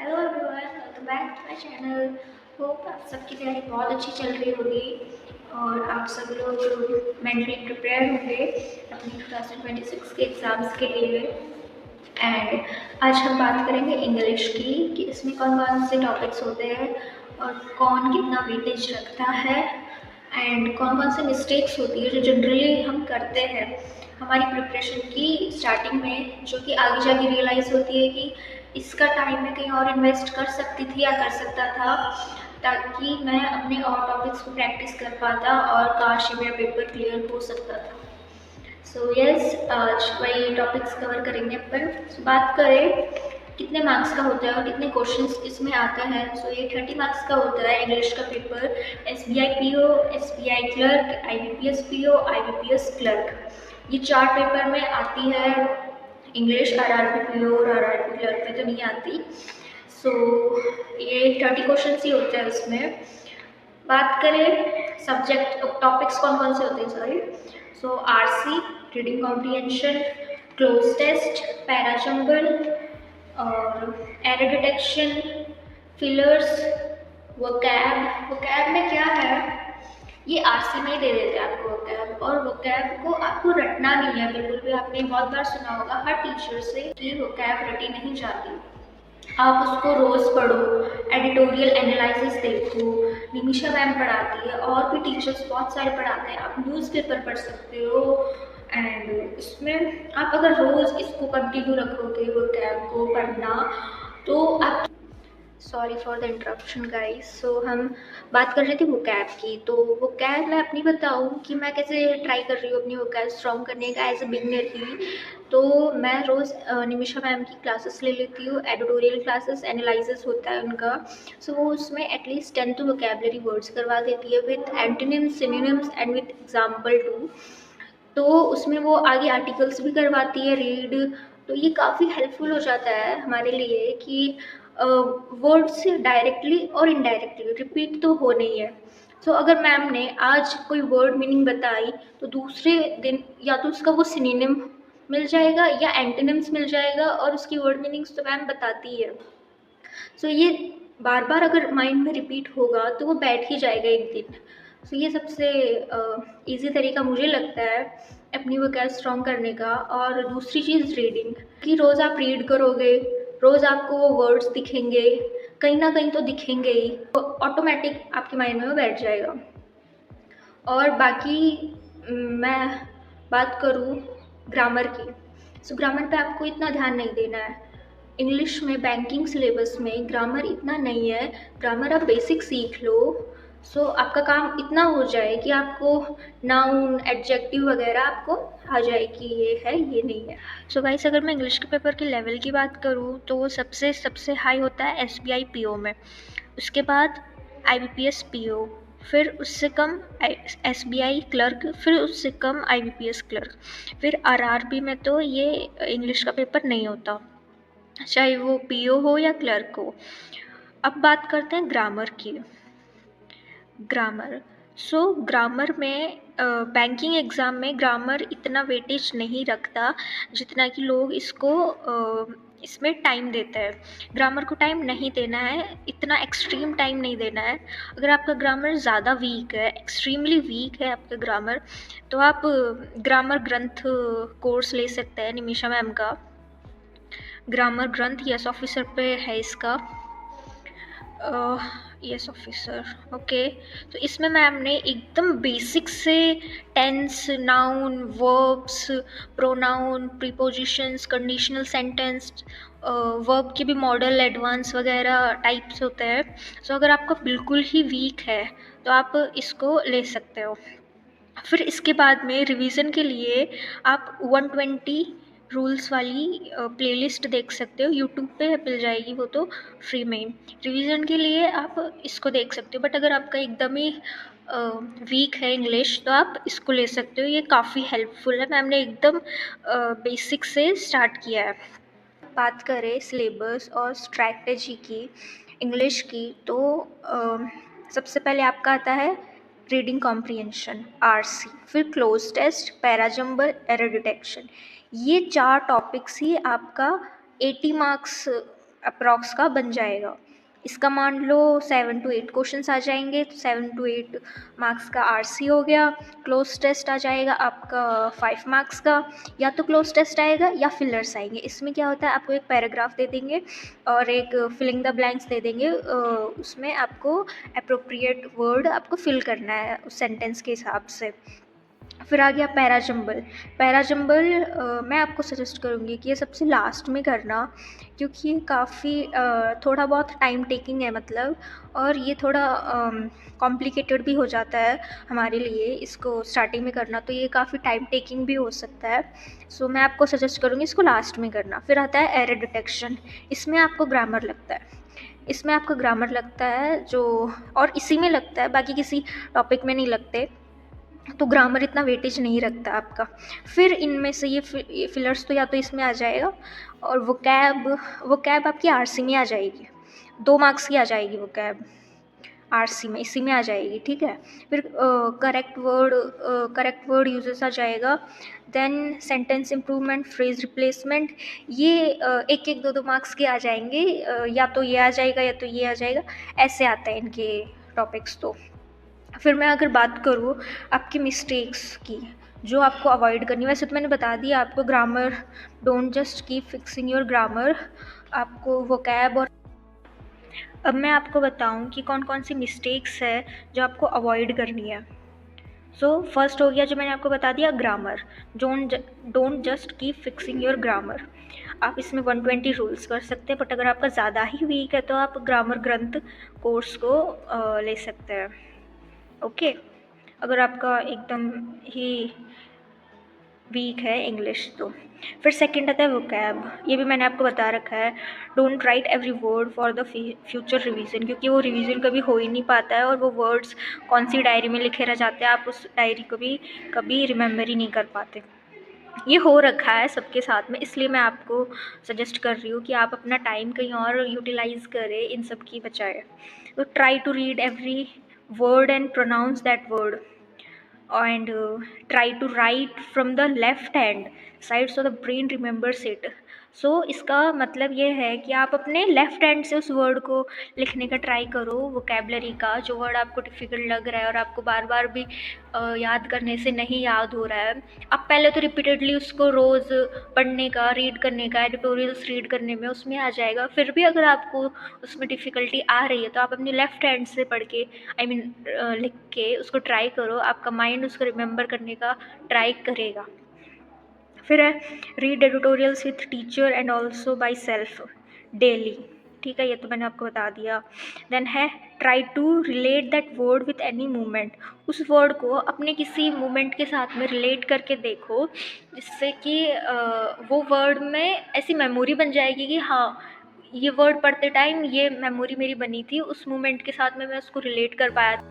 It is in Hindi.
Hello everyone, welcome back to my channel. Hope आप सबकी तैयारी बहुत अच्छी चल रही होगी और आप सब लोग मेंटली प्रिपेयर होंगे अपनी 2026 के एग्ज़ाम्स के लिए। एंड आज हम बात करेंगे इंग्लिश की कि इसमें कौन कौन से टॉपिक्स होते हैं और कौन कितना वेटेज रखता है एंड कौन कौन से मिस्टेक्स होती है जो जनरली हम करते हैं हमारी प्रिपरेशन की स्टार्टिंग में, जो कि आगे जाके रियलाइज़ होती है कि इसका टाइम मैं कहीं और इन्वेस्ट कर सकती थी या कर सकता था, ताकि मैं अपने और टॉपिक्स को प्रैक्टिस कर पाता और काश ये मेरा पेपर क्लियर हो सकता था। सो यस, आज वही टॉपिक्स कवर करेंगे अपन। बात करें कितने मार्क्स का होता है और कितने क्वेश्चंस इसमें आता है। सो ये 30 मार्क्स का होता है इंग्लिश का paper. SBI PO, SBI clerk, IBPS PO, IBPS clerk, ये 4 पेपर में आती है इंग्लिश। RRB PO और RRB क्लर्क में तो नहीं आती। सो ये 30 क्वेश्चन ही होते हैं उसमें। बात करें सब्जेक्ट टॉपिक्स कौन कौन से होते हैं, sorry. So RC, reading comprehension, cloze test, para jumble और एरर डिटेक्शन, फिलर्स, वोकैब में क्या है, ये RC में ही दे देते हैं आपको वोकैब। और वोकैब को आपको रटना नहीं है बिल्कुल भी। आपने बहुत बार सुना होगा हर टीचर से कि वोकैब रटी नहीं जाती। आप उसको रोज़ पढ़ो, एडिटोरियल एनालिसिस देखो, निमिषा मैम पढ़ाती है और भी टीचर्स बहुत सारे पढ़ाते हैं। आप न्यूज़पेपर पढ़ सकते हो एंड इसमें आप अगर रोज़ इसको कंटिन्यू रखोगे वोकैब को पढ़ना, तो आप, sorry for the interruption guys. So हम बात कर रहे थे वोकैब की। तो वोकैब मैं अपनी बताऊँ कि मैं कैसे ट्राई कर रही हूँ अपनी वोकैब स्ट्रॉन्ग करने का एज अ बिगनर ही। तो मैं रोज़ निमिषा मैम की क्लासेस ले लेती हूँ, एडिटोरियल क्लासेस, एनालिसिस होता है उनका। सो वो उसमें एटलीस्ट 10 तो वोकैबलरी वर्ड्स करवा देती है with antonyms, synonyms and with example too. तो उसमें वो आगे आर्टिकल्स भी करवाती है रीड। तो ये काफ़ी हेल्पफुल हो जाता है हमारे लिए कि वर्ड्स डायरेक्टली और इनडायरेक्टली रिपीट तो हो नहीं है। सो अगर मैम ने आज कोई वर्ड मीनिंग बताई तो दूसरे दिन या तो उसका वो सिनोनिम मिल जाएगा या एंटोनिम्स मिल जाएगा, और उसकी वर्ड मीनिंग्स तो मैम बताती है। सो ये बार बार अगर माइंड में रिपीट होगा तो वो बैठ ही जाएगा एक दिन। सो ये सबसे ईज़ी तरीका मुझे लगता है अपनी वोकैब स्ट्रॉन्ग करने का। और दूसरी चीज़ रीडिंग, कि रोज़ आप रीड करोगे, रोज़ आपको वो वर्ड्स दिखेंगे, कहीं ना कहीं तो दिखेंगे ही, तो ऑटोमेटिक आपके माइंड में वो बैठ जाएगा। और बाकी मैं बात करूँ ग्रामर की। सो ग्रामर पे आपको इतना ध्यान नहीं देना है। इंग्लिश में बैंकिंग सिलेबस में ग्रामर इतना नहीं है। ग्रामर आप बेसिक सीख लो, सो आपका काम इतना हो जाए कि आपको नाउन, एडजेक्टिव वगैरह आपको आ जाए कि ये है ये नहीं है। सो गाइस, अगर मैं इंग्लिश के पेपर के लेवल की बात करूँ तो वो सबसे सबसे हाई होता है SBI PO में। उसके बाद IBPS PO, फिर उससे कम SBI क्लर्क, फिर उससे कम IBPS क्लर्क, फिर RRB में तो ये इंग्लिश का पेपर नहीं होता, चाहे वो PO हो या क्लर्क हो। अब बात करते हैं ग्रामर की। ग्रामर, ग्रामर में बैंकिंग एग्ज़ाम में ग्रामर इतना वेटेज नहीं रखता जितना कि लोग इसको इसमें टाइम देते हैं। ग्रामर को टाइम नहीं देना है, इतना एक्सट्रीम टाइम नहीं देना है। अगर आपका ग्रामर ज़्यादा वीक है, एक्सट्रीमली वीक है आपका ग्रामर, तो आप ग्रामर ग्रंथ कोर्स ले सकते हैं निमिषा मैम का। ग्रामर ग्रंथ यस ऑफिसर पे है इसका। Yes officer, okay. तो इसमें मैम ने एकदम बेसिक से tense, noun, verbs, pronoun, prepositions, conditional sentence, verb के भी मॉडल, एडवांस वगैरह टाइप्स होते हैं। सो अगर आपका बिल्कुल ही वीक है तो आप इसको ले सकते हो। फिर इसके बाद में रिवीजन के लिए आप 120 रूल्स वाली प्लेलिस्ट देख सकते हो, यूट्यूब पे मिल जाएगी वो तो फ्री में। रिवीजन के लिए आप इसको देख सकते हो, बट अगर आपका एकदम ही वीक है इंग्लिश तो आप इसको ले सकते हो। ये काफ़ी हेल्पफुल है, मैम ने एकदम बेसिक से स्टार्ट किया है। बात करें सिलेबस और स्ट्रैटेजी की इंग्लिश की, तो सबसे पहले आपका आता है रीडिंग कॉम्प्रिहेंशन RC, फिर cloze test, para jumble, error detection. ये 4 टॉपिक्स ही आपका 80 मार्क्स अप्रॉक्स का बन जाएगा। इसका मान लो 7 to 8 क्वेश्चंस आ जाएंगे, तो 7 to 8 मार्क्स का आरसी हो गया। क्लोज टेस्ट आ जाएगा आपका 5 मार्क्स का, या तो क्लोज टेस्ट आएगा या फिलर्स आएंगे। इसमें क्या होता है, आपको एक पैराग्राफ दे देंगे और एक फिलिंग द ब्लैंक्स दे देंगे, उसमें आपको अप्रोप्रिएट वर्ड आपको फिल करना है उस सेंटेंस के हिसाब से। फिर आ गया पैराजंबल। पैराजंबल मैं आपको सजेस्ट करूँगी कि ये सबसे लास्ट में करना, क्योंकि ये काफ़ी थोड़ा बहुत टाइम टेकिंग है मतलब, और ये थोड़ा कॉम्प्लिकेटेड भी हो जाता है हमारे लिए इसको स्टार्टिंग में करना, तो ये काफ़ी टाइम टेकिंग भी हो सकता है। सो मैं आपको सजेस्ट करूँगी इसको लास्ट में करना। फिर आता है एरर डिटेक्शन। इसमें आपको ग्रामर लगता है, इसमें आपको ग्रामर लगता है जो, और इसी में लगता है, बाकी किसी टॉपिक में नहीं लगते, तो ग्रामर इतना वेटेज नहीं रखता आपका। फिर इनमें से ये फिलर्स तो या तो इसमें आ जाएगा, और वो कैब आपकी आरसी में आ जाएगी, 2 मार्क्स की आ जाएगी वो कैब आरसी में, इसी में आ जाएगी, ठीक है। फिर करेक्ट वर्ड यूजेस आ जाएगा। Then sentence improvement, phrase replacement, ये एक एक 2 मार्क्स के आ जाएंगे, या तो ये आ जाएगा या तो ये आ जाएगा, ऐसे आता है इनके टॉपिक्स। तो फिर मैं अगर बात करूँ आपकी मिस्टेक्स की, जो आपको अवॉइड करनी, वैसे तो मैंने बता दिया आपको grammar, don't just keep fixing your grammar, आपको वोकैब। और अब मैं आपको बताऊं कि कौन कौन सी मिस्टेक्स है जो आपको अवॉइड करनी है। सो फर्स्ट हो गया जो मैंने आपको बता दिया, grammar. Don't just keep fixing your grammar. आप इसमें 120 रूल्स कर सकते हैं, बट अगर आपका ज़्यादा ही वीक है तो आप ग्रामर ग्रंथ कोर्स को ले सकते हैं। ओके, अगर आपका एकदम ही वीक है इंग्लिश तो। फिर सेकंड आता है वोकैब। ये भी मैंने आपको बता रखा है, don't write every word for the future revision, क्योंकि वो रिवीजन कभी हो ही नहीं पाता है, और वो वर्ड्स कौन सी डायरी में लिखे रह जाते हैं, आप उस डायरी को भी कभी रिमेंबर ही नहीं कर पाते। ये हो रखा है सबके साथ में, इसलिए मैं आपको सजेस्ट कर रही हूँ कि आप अपना टाइम कहीं और यूटिलाइज करें इन सब की बजाय। तो try to read every word and pronounce that word, and try to write from the left hand side so the brain remembers it. सो इसका मतलब ये है कि आप अपने लेफ्ट हैंड से उस वर्ड को लिखने का ट्राई करो, वोकैबलरी का जो वर्ड आपको डिफ़िकल्ट लग रहा है और आपको बार बार भी याद करने से नहीं याद हो रहा है, आप पहले तो रिपीटेडली उसको रोज़ पढ़ने का, रीड करने का, एडिटोरियल्स रीड करने में उसमें आ जाएगा। फिर भी अगर आपको उसमें डिफ़िकल्टी आ रही है तो आप अपनी लेफ़्ट हैंड से पढ़ के, लिख के उसको ट्राई करो, आपका माइंड उसको रिमेंबर करने का ट्राई करेगा। फिर है read editorials with teacher and also by self daily, ठीक है, ये तो मैंने आपको बता दिया। देन है try to relate that word with any movement, उस वर्ड को अपने किसी मूवमेंट के साथ में रिलेट करके देखो, जिससे कि वो वर्ड में ऐसी मेमोरी बन जाएगी कि हाँ, ये वर्ड पढ़ते टाइम ये मेमोरी मेरी बनी थी, उस मूवमेंट के साथ में मैं उसको रिलेट कर पाया।